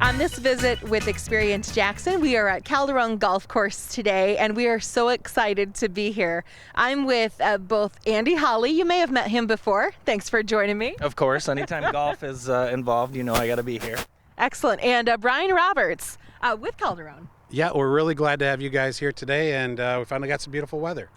On this visit with Experience Jackson, we are at Calderone Golf Course today, and we are so excited to be here. I'm with both Andy Holly. You may have met him before. Thanks for joining me. Of course, anytime golf is involved, you know I got to be here. Excellent. And Brian Roberts with Calderone. Yeah, we're really glad to have you guys here today, and we finally got some beautiful weather.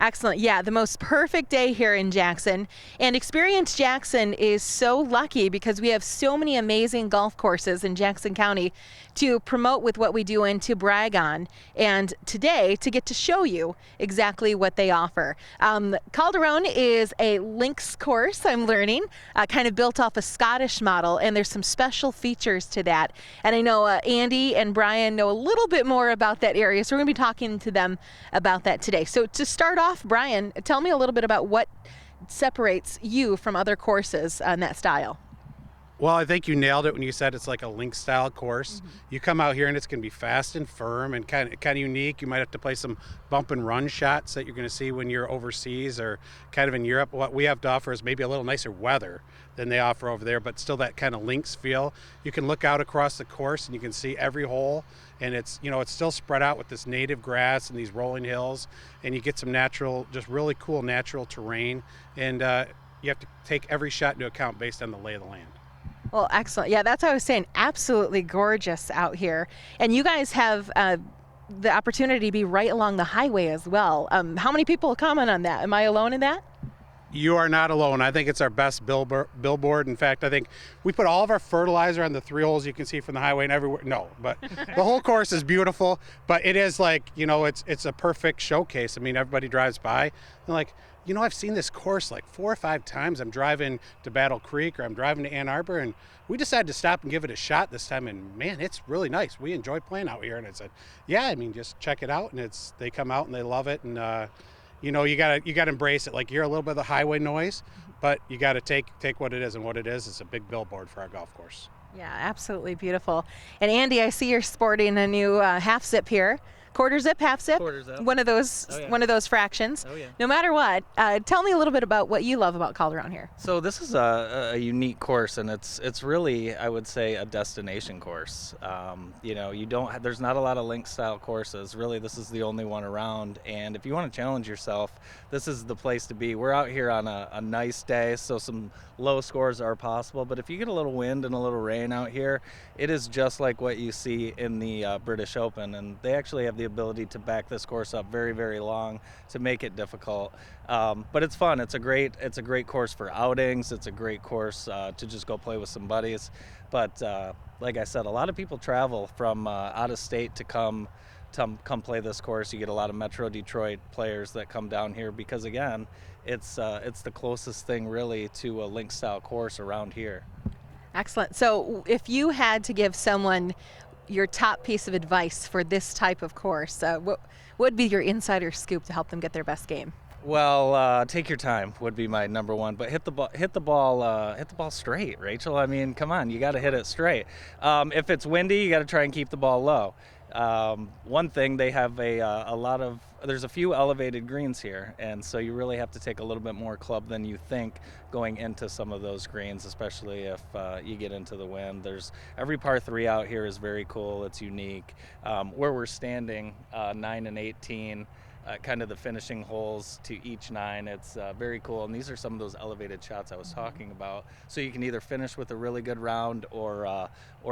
Excellent. Yeah, the most perfect day here in Jackson. And Experience Jackson is so lucky because we have so many amazing golf courses in Jackson County to promote with what we do and to brag on. And today, to get to show you exactly what they offer. Calderone is a links course, I'm learning, kind of built off a Scottish model, and there's some special features to that. And I know Andy and Brian know a little bit more about that area, so we're going to be talking to them about that today. So to start off, Brian, tell me a little bit about what separates you from other courses on that style. Well, I think you nailed it when you said it's like a link style course. Mm-hmm. You come out here and it's going to be fast and firm and kind of unique. You might have to play some bump and run shots that you're going to see when you're overseas or kind of in Europe. What we have to offer is maybe a little nicer weather than they offer over there, but still that kind of links feel. You can look out across the course and you can see every hole, and it's still spread out with this native grass and these rolling hills, and you get some natural, just really cool natural terrain, and you have to take every shot into account based on the lay of the land. Well, excellent. Yeah, that's what I was saying. Absolutely gorgeous out here. And you guys have the opportunity to be right along the highway as well. How many people comment on that? Am I alone in that? You are not alone. I think it's our best billboard. In fact, I think we put all of our fertilizer on the 3 holes you can see from the highway and everywhere. No, but the whole course is beautiful. But it is like, it's a perfect showcase. I mean, everybody drives by and like, I've seen this course like 4 or 5 times. I'm driving to Battle Creek or I'm driving to Ann Arbor, and we decided to stop and give it a shot this time. And man, it's really nice. We enjoy playing out here. And I said, yeah, I mean, just check it out. And they come out and they love it. And, you gotta embrace it. Like, you're a little bit of the highway noise, but you gotta take what it is, and what it is a big billboard for our golf course. Yeah, absolutely beautiful. And Andy, I see you're sporting a new half zip here. Quarter zip, half zip, Quarter zip. One of those fractions. Oh, yeah. No matter what, tell me a little bit about what you love about Calderon here. So this is a unique course, and it's really, I would say, a destination course. There's not a lot of link style courses. Really, this is the only one around. And if you want to challenge yourself, this is the place to be. We're out here on a nice day, so some low scores are possible. But if you get a little wind and a little rain out here, it is just like what you see in the British Open, and they actually have the ability to back this course up very, very long to make it difficult. But it's fun. It's a great course for outings. It's a great course to just go play with some buddies. But like I said, a lot of people travel from out of state to come play this course. You get a lot of Metro Detroit players that come down here because, again, it's the closest thing really to a link style course around here. Excellent. So if you had to give someone your top piece of advice for this type of course, what would be your insider scoop to help them get their best game? Well, take your time would be my number one, but hit the ball straight, Rachel. I mean, come on, you got to hit it straight. If it's windy, you got to try and keep the ball low. One thing, they have there's a few elevated greens here, and so you really have to take a little bit more club than you think going into some of those greens, especially if you get into the wind. Every par 3 out here is very cool. It's unique. Where we're standing, 9 and 18, kind of the finishing holes to each 9. It's very cool, and these are some of those elevated shots I was talking about. So you can either finish with a really good round or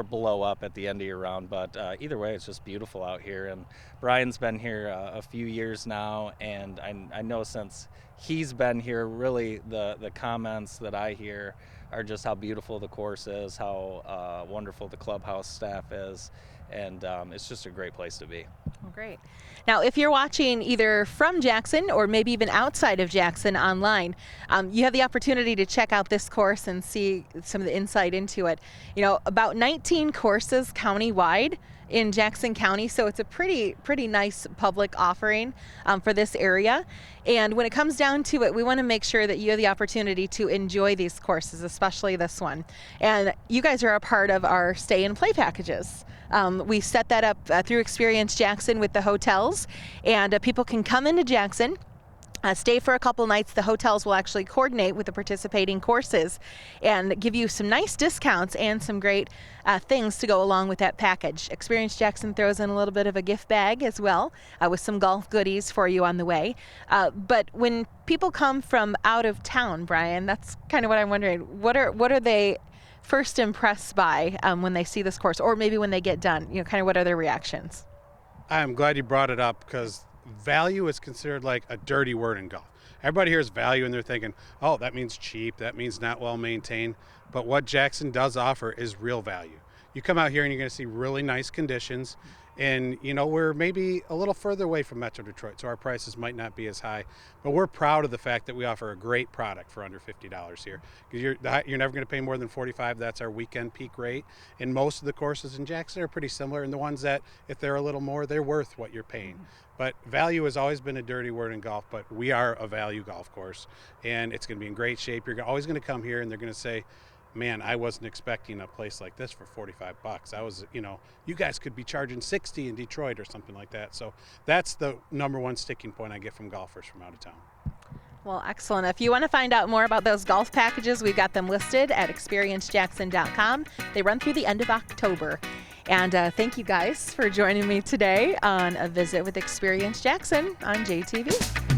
blow up at the end of your round. But either way, it's just beautiful out here. And Brian's been here a few years now, and I know since he's been here, really the comments that I hear are just how beautiful the course is, how wonderful the clubhouse staff is. And it's just a great place to be. Oh, great. Now, if you're watching either from Jackson or maybe even outside of Jackson online, you have the opportunity to check out this course and see some of the insight into it. About 19 courses county-wide in Jackson County, so it's a pretty nice public offering for this area. And when it comes down to it, we want to make sure that you have the opportunity to enjoy these courses, especially this one. And you guys are a part of our stay and play packages. We set that up through Experience Jackson with the hotels, and people can come into Jackson Stay for a couple nights. The hotels will actually coordinate with the participating courses and give you some nice discounts and some great things to go along with that package. Experience Jackson throws in a little bit of a gift bag as well with some golf goodies for you on the way. But when people come from out of town, Brian, that's kind of what I'm wondering. What are they first impressed by when they see this course, or maybe when they get done? You know, kind of what are their reactions? I'm glad you brought it up because value is considered like a dirty word in golf. Everybody hears value and they're thinking, oh, that means cheap, that means not well maintained. But what Jackson does offer is real value. You come out here and you're going to see really nice conditions. And, you know, we're maybe a little further away from Metro Detroit, so our prices might not be as high. But we're proud of the fact that we offer a great product for under $50 here. Because you're never going to pay more than $45. That's our weekend peak rate. And most of the courses in Jackson are pretty similar. And the ones that, if they're a little more, they're worth what you're paying. But value has always been a dirty word in golf, but we are a value golf course. And it's going to be in great shape. You're always going to come here and they're going to say, man, I wasn't expecting a place like this for $45. I was, you know, you guys could be charging 60 in Detroit or something like that. So that's the number one sticking point I get from golfers from out of town. Well, excellent. If you want to find out more about those golf packages, we've got them listed at experiencejackson.com. They run through the end of October. And thank you guys for joining me today on a visit with Experience Jackson on JTV.